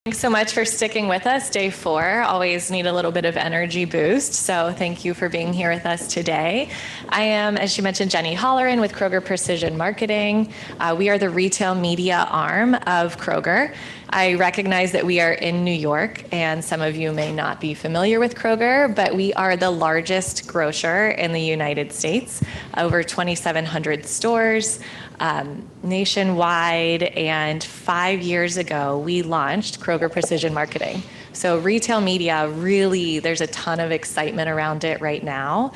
Thanks so much for sticking with us. Day 4, always need a little bit of energy boost. So thank you for being here with us today. I am, as you mentioned, Jenny Holleran with Kroger Precision Marketing. We are the retail media arm of Kroger. I recognize that we are in New York, and some of you may not be familiar with Kroger, but we are the largest grocer in the United States, over 2,700 stores. Nationwide, and 5 years ago we launched Kroger Precision Marketing. So retail media, really, there's a ton of excitement around it right now.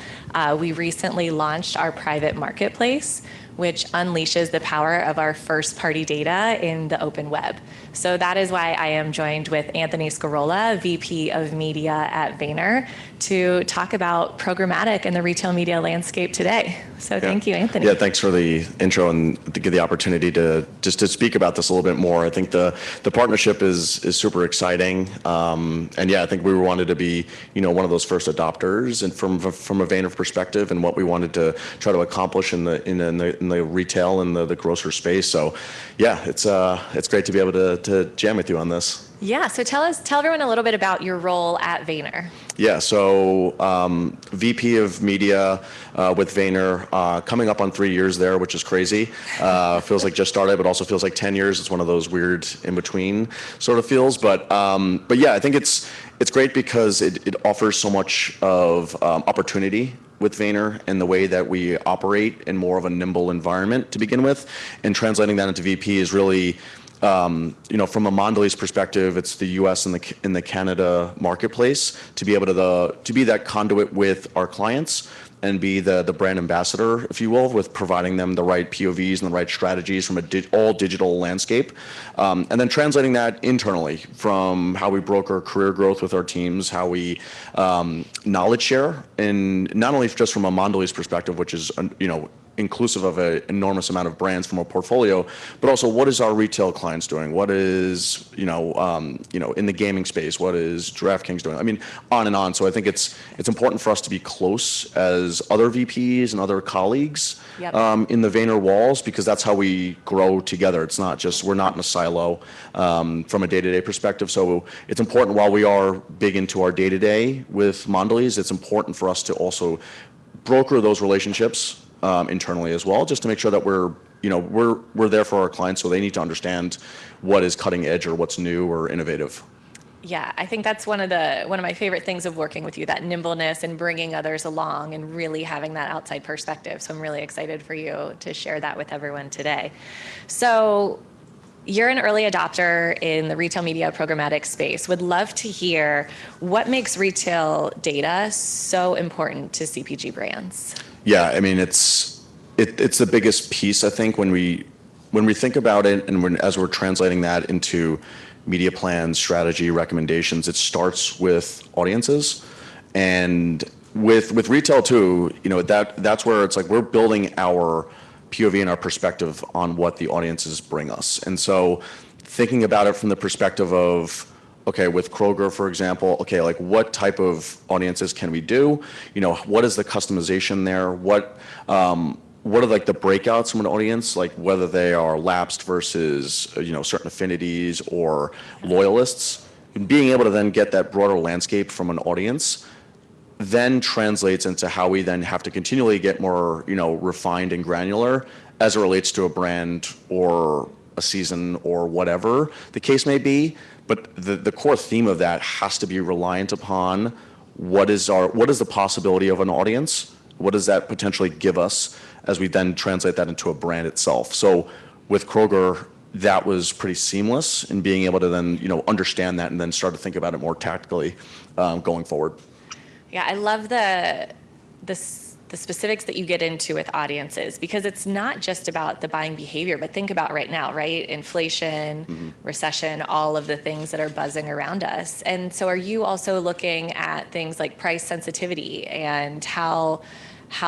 We recently launched our private marketplace, which unleashes the power of our first-party data in the open web. So that is why I am joined with Anthony Scarola, VP of Media at Vayner, to talk about programmatic and the retail media landscape today. So thank you, Anthony. Yeah, thanks for the intro and to give the opportunity to just to speak about this a little bit more. I think the partnership is super exciting, and yeah, I think we wanted to be one of those first adopters, and from a Vayner perspective, and what we wanted to try to accomplish in the retail and the grocer space. So yeah, it's great to be able to jam with you on this. Yeah, so tell everyone a little bit about your role at Vayner. Yeah, so VP of Media with Vayner, coming up on 3 years there, which is crazy. Feels like just started, but also feels like 10 years. It's one of those weird in between sort of feels. But yeah, I think it's great because it offers so much of opportunity with Vayner and the way that we operate in more of a nimble environment to begin with, and translating that into VP is really. From a Mondelez perspective, it's the U.S. and the Canada marketplace to be able to be that conduit with our clients and be the brand ambassador, if you will, with providing them the right POVs and the right strategies from all digital landscape, and then translating that internally from how we broker career growth with our teams, how we knowledge share, and not only just from a Mondelez perspective, which is inclusive of an enormous amount of brands from a portfolio, but also what is our retail clients doing? What is, in the gaming space, what is DraftKings doing? I mean, on and on. So I think it's important for us to be close as other VPs and other colleagues in the Vayner walls, because that's how we grow together. It's not just, we're not in a silo from a day-to-day perspective. So it's important, while we are big into our day-to-day with Mondelez, it's important for us to also broker those relationships internally as well, just to make sure that we're there for our clients, so they need to understand what is cutting edge or what's new or innovative. Yeah, I think that's one of my favorite things of working with you, that nimbleness and bringing others along and really having that outside perspective. So I'm really excited for you to share that with everyone today. So you're an early adopter in the retail media programmatic space. Would love to hear what makes retail data so important to CPG brands. Yeah, I mean, it's the biggest piece, I think, when we think about it, and as we're translating that into media plans, strategy, recommendations, it starts with audiences, and with retail too. That's where it's like we're building our POV and our perspective on what the audiences bring us, and so thinking about it from the perspective of, okay, with Kroger, for example, okay, like what type of audiences can we do? What is the customization there? What are like the breakouts from an audience, like whether they are lapsed versus, certain affinities or loyalists? And being able to then get that broader landscape from an audience then translates into how we then have to continually get more, refined and granular as it relates to a brand or a season or whatever the case may be. But the core theme of that has to be reliant upon what is the possibility of an audience? What does that potentially give us as we then translate that into a brand itself? So with Kroger, that was pretty seamless in being able to then, understand that and then start to think about it more tactically going forward. Yeah, I love the specifics that you get into with audiences, because it's not just about the buying behavior, but think about right now, right? Inflation, recession, all of the things that are buzzing around us. And so are you also looking at things like price sensitivity and how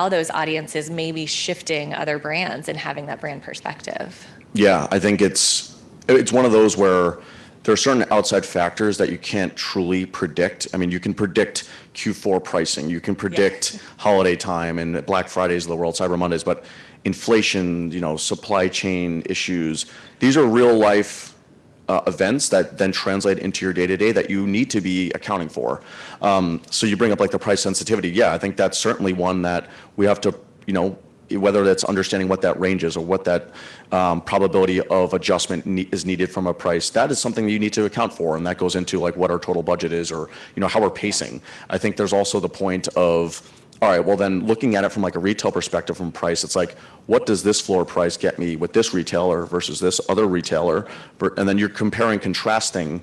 those audiences may be shifting other brands and having that brand perspective? Yeah, I think it's one of those where there are certain outside factors that you can't truly predict. I mean, you can predict Q4 pricing, you can predict holiday time and Black Fridays of the world, Cyber Mondays, but inflation, supply chain issues, these are real life events that then translate into your day-to-day that you need to be accounting for. So you bring up like the price sensitivity. Yeah, I think that's certainly one that we have to, whether that's understanding what that range is or what that probability of adjustment is needed from a price, that is something that you need to account for. And that goes into like what our total budget is or, how we're pacing. I think there's also the point of, all right, well then looking at it from like a retail perspective from price, it's like, what does this floor price get me with this retailer versus this other retailer? And then you're comparing, contrasting,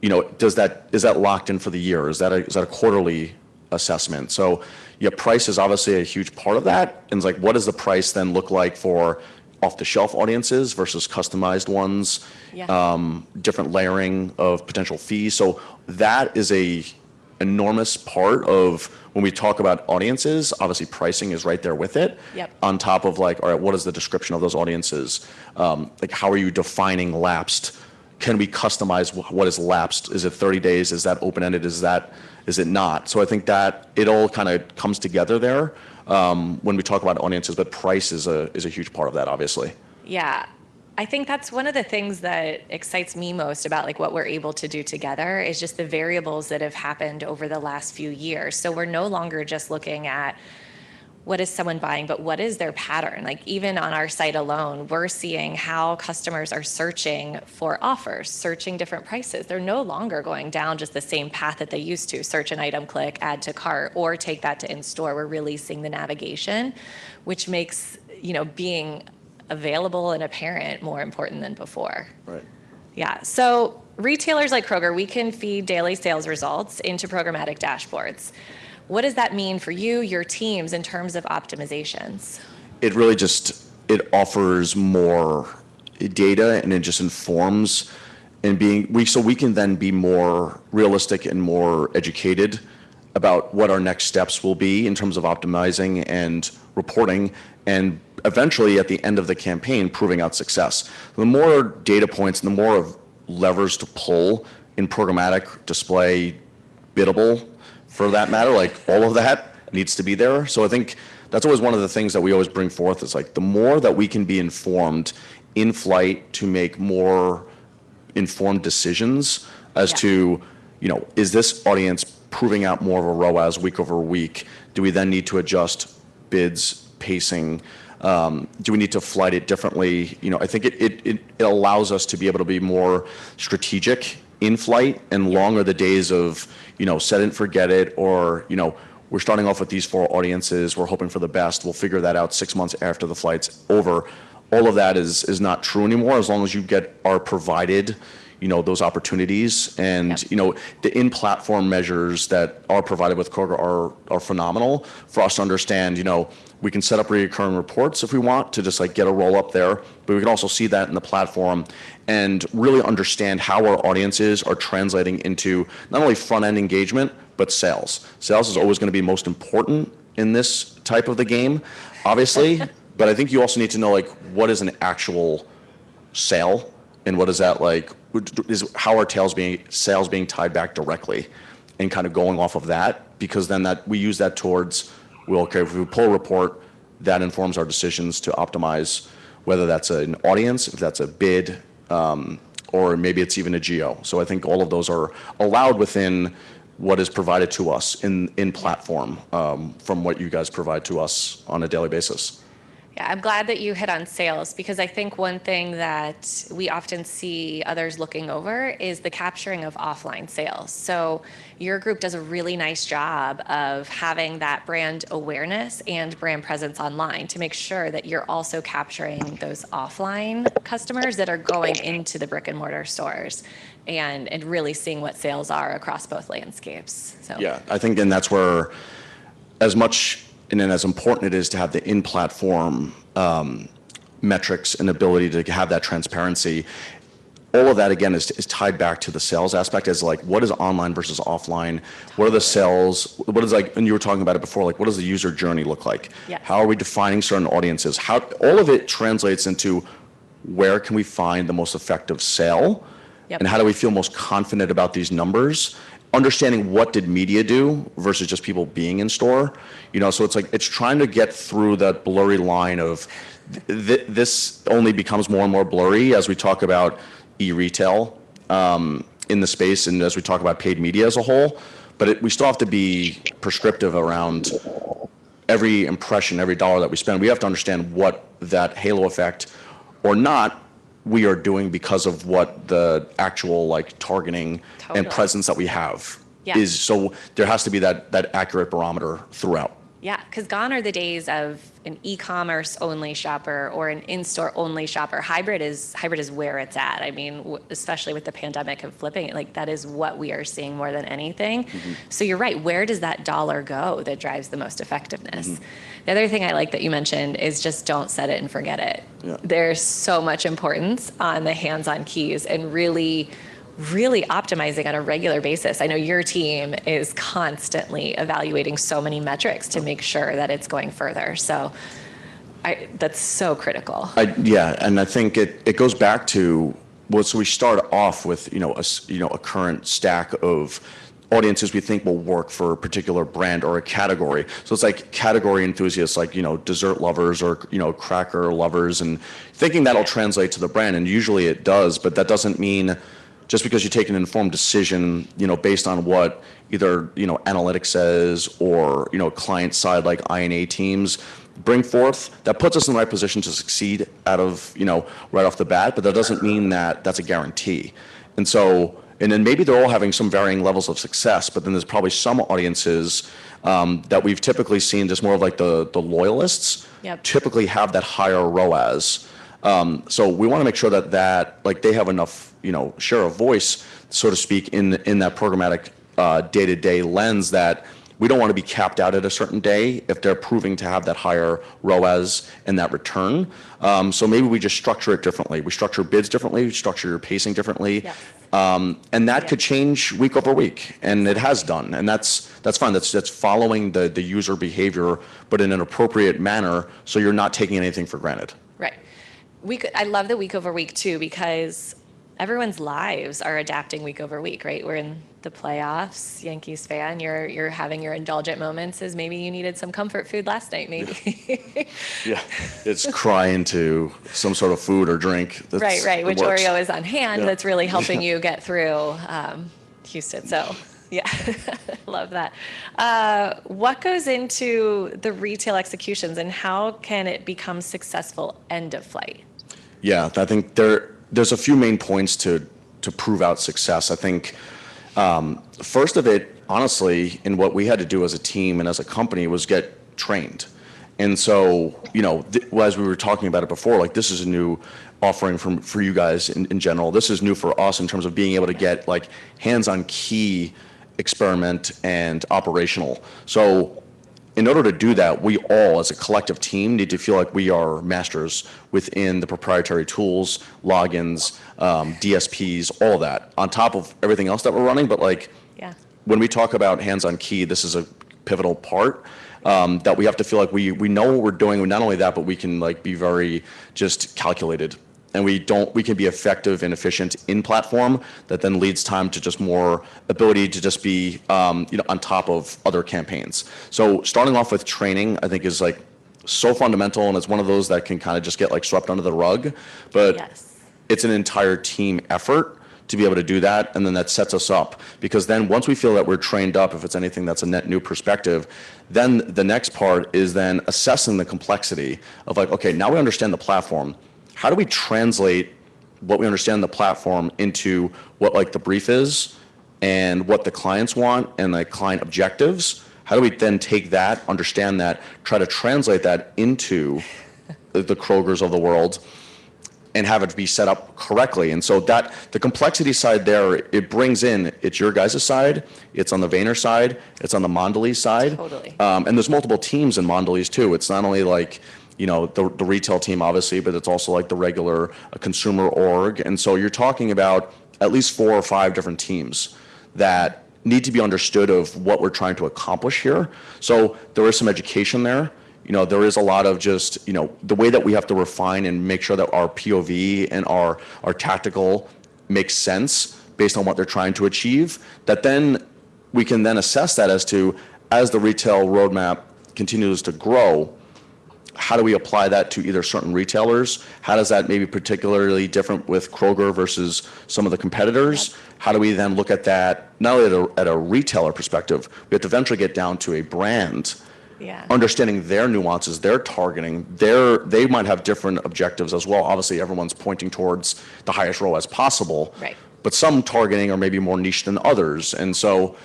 is that locked in for the year? Is that a quarterly assessment? So yeah, price is obviously a huge part of that. And it's like, what does the price then look like for off-the-shelf audiences versus customized ones? Different layering of potential fees. So that is a enormous part of when we talk about audiences. Obviously pricing is right there with it. On top of like, all right, what is the description of those audiences? Like how are you defining lapsed? Can we customize what is lapsed? Is it 30 days? Is that open-ended? Is it not? So I think that it all kind of comes together there when we talk about audiences, but price is a huge part of that, obviously. Yeah. I think that's one of the things that excites me most about like what we're able to do together is just the variables that have happened over the last few years. So we're no longer just looking at what is someone buying, but what is their pattern? Like even on our site alone, we're seeing how customers are searching for offers, searching different prices. They're no longer going down just the same path that they used to, search an item, click, add to cart, or take that to in-store. We're really seeing the navigation, which makes, being available and apparent more important than before. Right. Yeah. So retailers like Kroger, we can feed daily sales results into programmatic dashboards. What does that mean for you, your teams, in terms of optimizations? It really it offers more data and it just informs so we can then be more realistic and more educated about what our next steps will be in terms of optimizing and reporting, and eventually at the end of the campaign, proving out success. The more data points and the more of levers to pull in programmatic, display, biddable, for that matter, like all of that needs to be there. So I think that's always one of the things that we always bring forth is like the more that we can be informed in flight to make more informed decisions as to, is this audience proving out more of a ROAS week over week? Do we then need to adjust bids, pacing? Do we need to flight it differently? I think it allows us to be able to be more strategic in flight, and longer the days of, set it and forget it, or, we're starting off with these 4 audiences, we're hoping for the best, we'll figure that out 6 months after the flight's over. All of that is not true anymore as long as you are provided, those opportunities. And, the in-platform measures that are provided with Kroger are phenomenal for us to understand, we can set up recurring reports if we want to just like get a roll up there, but we can also see that in the platform and really understand how our audiences are translating into not only front-end engagement, but sales. Sales is always going to be most important in this type of the game, obviously, but I think you also need to know like what is an actual sale and what is that like, is how are sales being tied back directly and kind of going off of that, because then that we use that towards, if we pull a report, that informs our decisions to optimize, whether that's an audience, if that's a bid, or maybe it's even a geo. So I think all of those are allowed within what is provided to us in platform from what you guys provide to us on a daily basis. Yeah, I'm glad that you hit on sales, because I think one thing that we often see others looking over is the capturing of offline sales. So your group does a really nice job of having that brand awareness and brand presence online to make sure that you're also capturing those offline customers that are going into the brick and mortar stores and really seeing what sales are across both landscapes. So yeah, I think, and that's where as much and then as important it is to have the in-platform metrics and ability to have that transparency, all of that again is tied back to the sales aspect as like what is online versus offline, what are the sales, what is like, and you were talking about it before, like what does the user journey look like? Yes. How are we defining certain audiences? How all of it translates into where can we find the most effective sale? Yep. And how do we feel most confident about these numbers? Understanding what did media do versus just people being in store, so it's like it's trying to get through that blurry line of this only becomes more and more blurry as we talk about e-retail in the space, and as we talk about paid media as a whole, but we still have to be prescriptive around every impression, every dollar that we spend. We have to understand what that halo effect or not we are doing because of what the actual like targeting and presence that we have is. So there has to be that accurate barometer throughout. Yeah, because gone are the days of an e-commerce only shopper or an in-store only shopper. Hybrid is where it's at. I mean, especially with the pandemic and flipping it, like that is what we are seeing more than anything. So you're right. Where does that dollar go that drives the most effectiveness? The other thing I like that you mentioned is just don't set it and forget it. There's so much importance on the hands-on keys and really optimizing on a regular basis. I know your team is constantly evaluating so many metrics to make sure that it's going further. So that's so critical. And I think it goes back to, well, so we start off with, a current stack of audiences we think will work for a particular brand or a category. So it's like category enthusiasts, like, dessert lovers or, cracker lovers, and thinking that'll translate to the brand. And usually it does, but that doesn't mean just because you take an informed decision, based on what either, analytics says or, client side like I&A teams bring forth, that puts us in the right position to succeed right off the bat, but that doesn't mean that that's a guarantee. And so, and then maybe they're all having some varying levels of success, but then there's probably some audiences that we've typically seen, just more of like the loyalists, typically have that higher ROAS. So we want to make sure that like they have enough, share of voice, so to speak, in that programmatic day-to-day lens, that we don't want to be capped out at a certain day if they're proving to have that higher ROAS and that return. So maybe we just structure it differently. We structure bids differently, we structure your pacing differently. And that could change week over week, and it has done, and that's fine. That's following the user behavior, but in an appropriate manner, so you're not taking anything for granted. Right. I love the week over week too, because everyone's lives are adapting week over week, right? We're in the playoffs, Yankees fan. You're having your indulgent moments as maybe you needed some comfort food last night, maybe. It's crying to some sort of food or drink. Right. Which Oreo is on hand. That's really helping you get through Houston. So love that. What goes into the retail executions, and how can it become successful end of flight? Yeah, I think there's a few main points to prove out success. I think first of it, honestly, in what we had to do as a team and as a company, was get trained. And so, as we were talking about it before, like, this is a new offering for you guys in general. This is new for us in terms of being able to get like hands-on key experiment and operational. So in order to do that, we all as a collective team need to feel like we are masters within the proprietary tools, logins, DSPs, all that, on top of everything else that we're running. But when we talk about hands-on key, this is a pivotal part that we have to feel like we know what we're doing. Not only that, but we can like be very just calculated. And we can be effective and efficient in platform, that then leads time to just more ability to just be on top of other campaigns. So starting off with training, I think, is like so fundamental, and it's one of those that can kind of just get like swept under the rug. But it's an entire team effort to be able to do that, and then that sets us up, because then once we feel that we're trained up, if it's anything that's a net new perspective, then the next part is then assessing the complexity of like, okay, now we understand the platform. How do we translate what we understand the platform into what like the brief is and what the clients want and like client objectives? How do we then take that, understand that, try to translate that into the Krogers of the world and have it be set up correctly? And so that the complexity side there, it brings in, it's your guys' side, it's on the Vayner side, it's on the Mondelez side. Totally. And there's multiple teams in Mondelez too. It's not only like, the retail team, obviously, but it's also like the regular consumer org. And so you're talking about at least 4 or 5 different teams that need to be understood of what we're trying to accomplish here. So there is some education there. There is a lot of just, the way that we have to refine and make sure that our POV and our tactical makes sense based on what they're trying to achieve, that then we can then assess that as the retail roadmap continues to grow, how do we apply that to either certain retailers? How does that maybe particularly different with Kroger versus some of the competitors? Yep. How do we then look at that, not only at a retailer perspective, we have to eventually get down to a brand, Yeah. understanding their nuances, their targeting, they might have different objectives as well. Obviously, everyone's pointing towards the highest ROAS possible, Right. but some targeting are maybe more niche than others. And so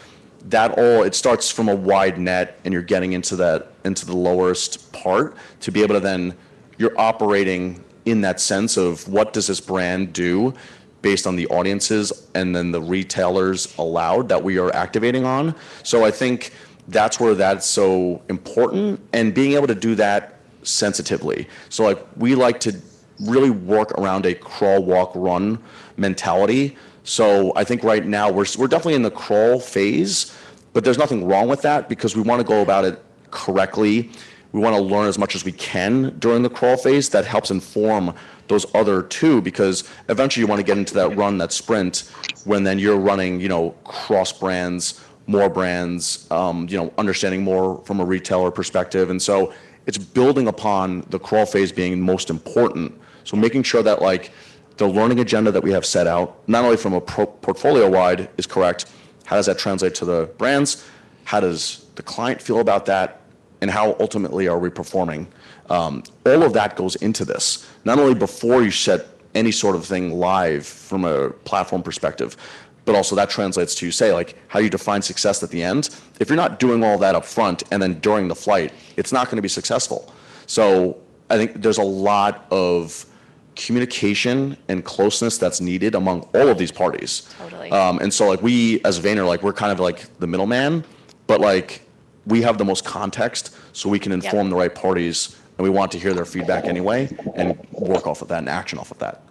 it starts from a wide net, and you're getting into the lowest part to be able to then, you're operating in that sense of what does this brand do based on the audiences and then the retailers allowed that we are activating on. So I think that's where that's so important, and being able to do that sensitively. So like we like to really work around a crawl, walk, run mentality. So I think right now we're definitely in the crawl phase, but there's nothing wrong with that because we want to go about it correctly. We want to learn as much as we can during the crawl phase. That helps inform those other two, because eventually you want to get into that run, that sprint, when then you're running, cross brands, more brands, understanding more from a retailer perspective. And so it's building upon the crawl phase being most important. So making sure that like the learning agenda that we have set out, not only from a portfolio wide is correct, how does that translate to the brands? How does the client feel about that? And how ultimately are we performing? All of that goes into this, not only before you set any sort of thing live from a platform perspective, but also that translates to, say, like how you define success at the end. If you're not doing all that up front and then during the flight, it's not going to be successful. So I think there's a lot of communication and closeness that's needed among all of these parties. Totally. And so like we as Vayner, like we're kind of like the middleman, but like we have the most context so we can inform the right parties, and we want to hear their feedback anyway and work off of that and action off of that.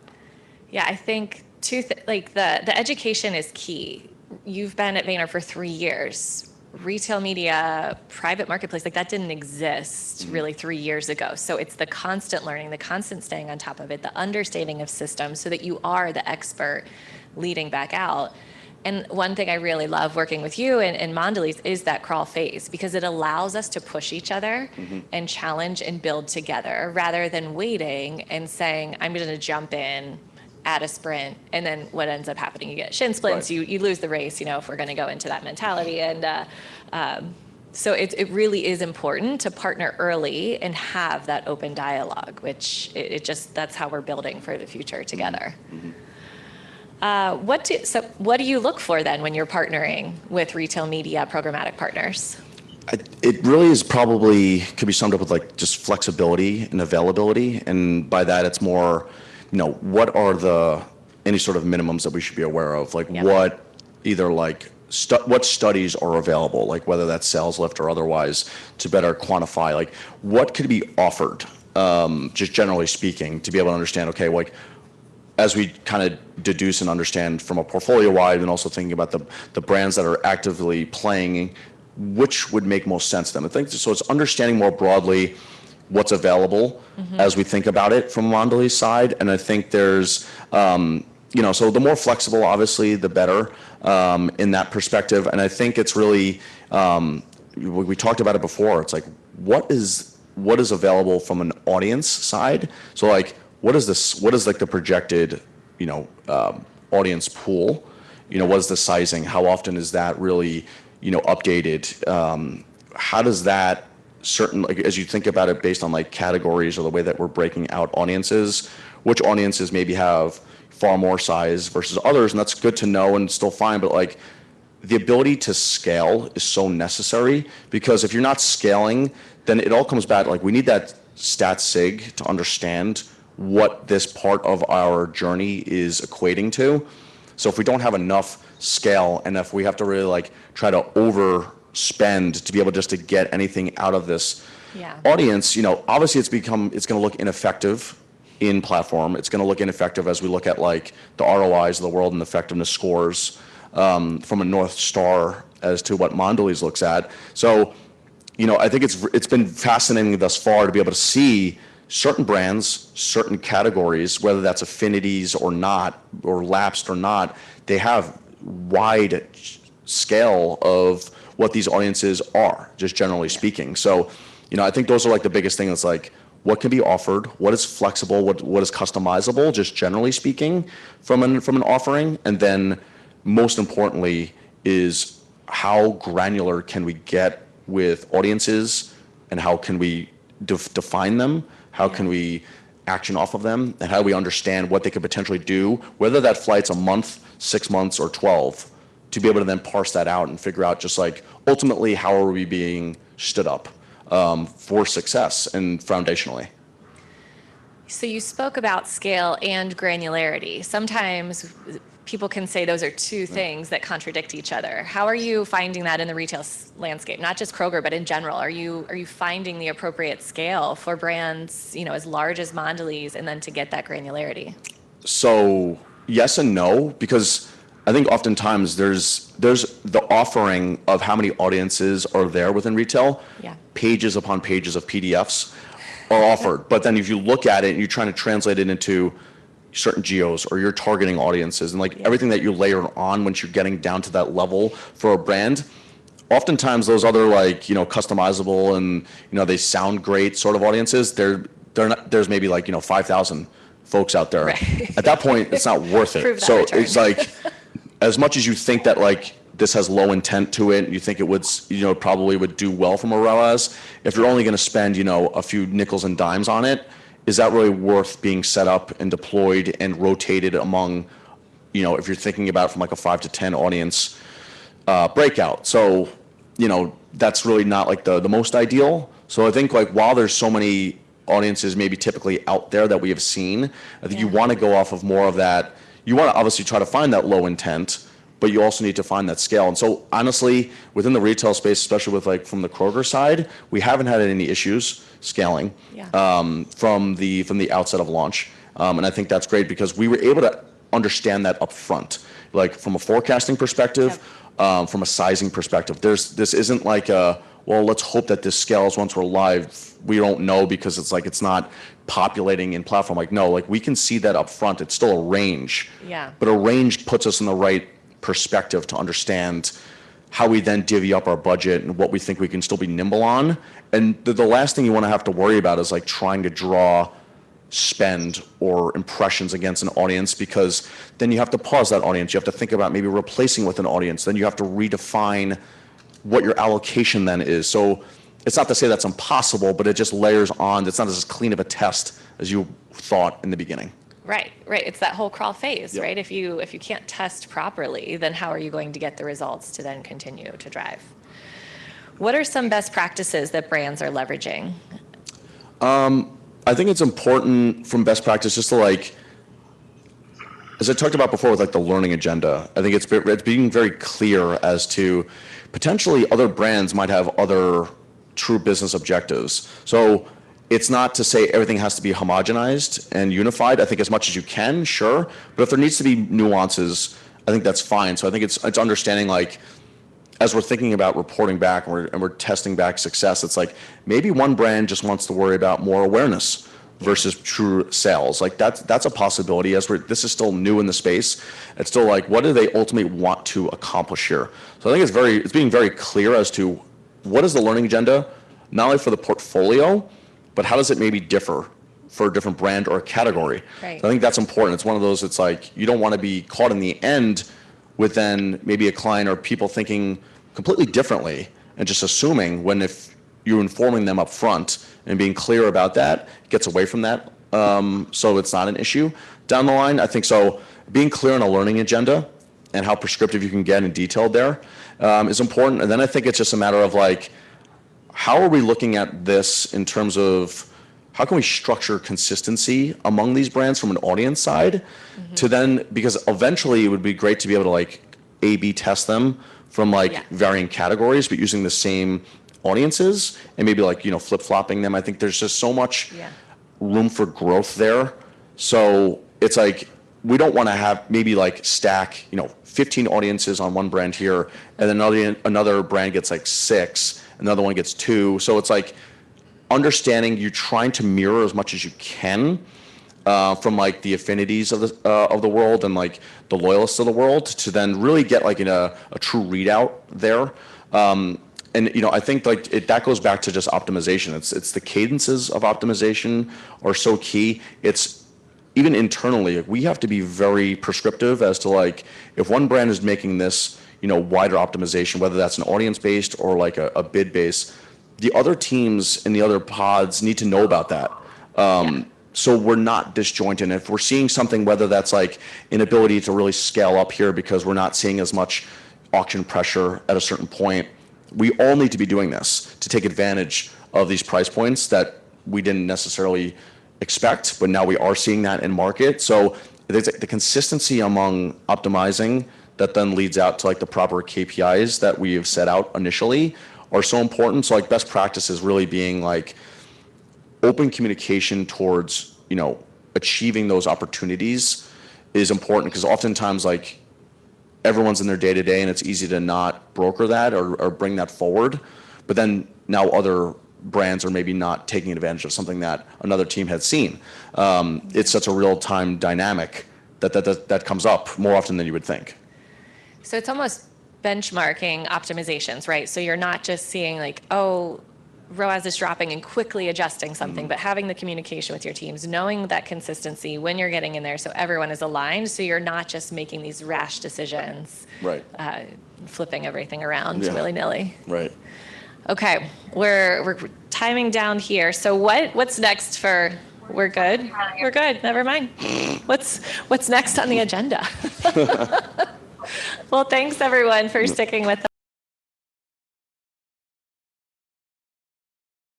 Yeah, I think the education is key. You've been at Vayner for 3 years. Retail media, private marketplace, like that didn't exist really 3 years ago. So it's the constant learning, the constant staying on top of it, the understanding of systems so that you are the expert leading back out. And one thing I really love working with you and Mondelez is that crawl phase, because it allows us to push each other and challenge and build together rather than waiting and saying, I'm going to jump in at a sprint, and then what ends up happening, you get shin splints, Right. you lose the race, if we're going to go into that mentality. And so it really is important to partner early and have that open dialogue, which that's how we're building for the future together. What do you look for then when you're partnering with retail media programmatic partners? It really is probably could be summed up with like just flexibility and availability, and by that it's more, what are any sort of minimums that we should be aware of, like what either like what studies are available, like whether that's sales lift or otherwise, to better quantify like what could be offered, just generally speaking, to be able to understand, okay, like as we kind of deduce and understand from a portfolio wide, and also thinking about the brands that are actively playing, which would make most sense to them. I think so. It's understanding more broadly what's available as we think about it from Mondelez's side. And I think there's, so the more flexible, obviously, the better in that perspective. And I think it's really, we talked about it before. It's like, what is available from an audience side? So like, what is like the projected, audience pool? What is the sizing? How often is that really, updated? How does that like, as you think about it based on like categories or the way that we're breaking out audiences, which audiences maybe have far more size versus others? And that's good to know and still fine, but like the ability to scale is so necessary, because if you're not scaling, then it all comes back, like we need that stat sig to understand what this part of our journey is equating to. So if we don't have enough scale, and if we have to really like try to overspend to be able just to get anything out of this audience, obviously it's going to look ineffective in platform. It's going to look ineffective as we look at like the ROIs of the world and effectiveness scores from a North Star as to what Mondelez looks at. So, I think it's been fascinating thus far to be able to see certain brands, certain categories, whether that's affinities or not, or lapsed or not, they have wide scale of what these audiences are, just generally speaking. So, I think those are like the biggest thing. It's like, what can be offered, what is flexible, what is customizable, just generally speaking, from an offering, and then most importantly is how granular can we get with audiences, and how can we define them, how can we action off of them, and how do we understand what they could potentially do, whether that flight's a month, 6 months, or 12, to be able to then parse that out and figure out just like ultimately how are we being stood up for success and foundationally. So you spoke about scale and granularity. Sometimes people can say those are two things that contradict each other. How are you finding that in the retail landscape? Not just Kroger, but in general. Are you finding the appropriate scale for brands, as large as Mondelez, and then to get that granularity? So yes and no, because I think oftentimes there's the offering of how many audiences are there within retail. Yeah. Pages upon pages of PDFs are offered. But then if you look at it and you're trying to translate it into certain geos or you're targeting audiences and everything that you layer on once you're getting down to that level for a brand, oftentimes those other customizable and they sound great sort of audiences, they're not, there's maybe 5,000 folks out there. Right. At that point, it's not worth it. So return. It's like, as much as you think that this has low intent to it, you think it would, probably would do well from a ROAS, if you're only going to spend, a few nickels and dimes on it, is that really worth being set up and deployed and rotated among, if you're thinking about it from a 5 to 10 audience breakout? So, that's really not the most ideal. So I think while there's so many audiences maybe typically out there that we have seen, I think you want to go off of more of that. You want to obviously try to find that low intent, but you also need to find that scale. And so honestly, within the retail space, especially with from the Kroger side, we haven't had any issues scaling from the outset of launch. And I think that's great because we were able to understand that up front, from a forecasting perspective, from a sizing perspective. This isn't well, let's hope that this scales once we're live. We don't know because it's not populating in platform. No, we can see that up front. It's still a range. Yeah. But a range puts us in the right perspective to understand how we then divvy up our budget and what we think we can still be nimble on. And the last thing you want to have to worry about is trying to draw spend or impressions against an audience, because then you have to pause that audience. You have to think about maybe replacing with an audience. Then you have to redefine what your allocation then is. So it's not to say that's impossible, but it just layers on. It's not as clean of a test as you thought in the beginning. Right. It's that whole crawl phase, right? If you can't test properly, then how are you going to get the results to then continue to drive? What are some best practices that brands are leveraging? I think it's important from best practice just to as I talked about before with the learning agenda, I think it's being very clear as to potentially other brands might have other true business objectives. So it's not to say everything has to be homogenized and unified. I think as much as you can, sure. But if there needs to be nuances, I think that's fine. So I think it's understanding as we're thinking about reporting back and we're testing back success, it's maybe one brand just wants to worry about more awareness versus true sales. That's a possibility as this is still new in the space. It's still what do they ultimately want to accomplish here? So I think it's being very clear as to what is the learning agenda, not only for the portfolio, but how does it maybe differ for a different brand or a category? Right. So I think that's important. It's one of those, it's you don't want to be caught in the end with then maybe a client or people thinking completely differently and just assuming, when if you're informing them up front and being clear about that, it gets away from that. So it's not an issue down the line. I think so. Being clear on a learning agenda and how prescriptive you can get and detailed there is important. And then I think it's just a matter of how are we looking at this in terms of how can we structure consistency among these brands from an audience side to then, because eventually it would be great to be able to A/B test them from varying categories, but using the same audiences and maybe flip-flopping them. I think there's just so much room for growth there. So it's we don't want to have maybe stack 15 audiences on one brand here, and then another brand gets 6, another one gets 2. So it's understanding you're trying to mirror as much as you can from the affinities of the world and the loyalists of the world, to then really get in a true readout there. And I think like that goes back to just optimization. It's the cadences of optimization are so key. It's even internally, like, we have to be very prescriptive as to like if one brand is making this wider optimization, whether that's an audience based or like a bid base, the other teams and the other pods need to know about that. So we're not disjointed. And if we're seeing something, whether that's like inability to really scale up here because we're not seeing as much auction pressure at a certain point, we all need to be doing this to take advantage of these price points that we didn't necessarily expect, but now we are seeing that in market. So there's the consistency among optimizing that then leads out to like the proper KPIs that we have set out initially are so important. So like best practices really being like open communication towards, achieving those opportunities is important, because oftentimes like everyone's in their day to day and it's easy to not broker that or bring that forward. But then now other brands are maybe not taking advantage of something that another team had seen. It's such a real time dynamic that comes up more often than you would think. So it's almost benchmarking optimizations, right? So you're not just seeing like, oh, ROAS is dropping and quickly adjusting something, but having the communication with your teams, knowing that consistency when you're getting in there so everyone is aligned, so you're not just making these rash decisions, Right. Flipping everything around willy-nilly. Right. Okay, we're timing down here. So what's next for? We're good. We're good. Never mind. What's next on the agenda? Well, thanks everyone for sticking with us.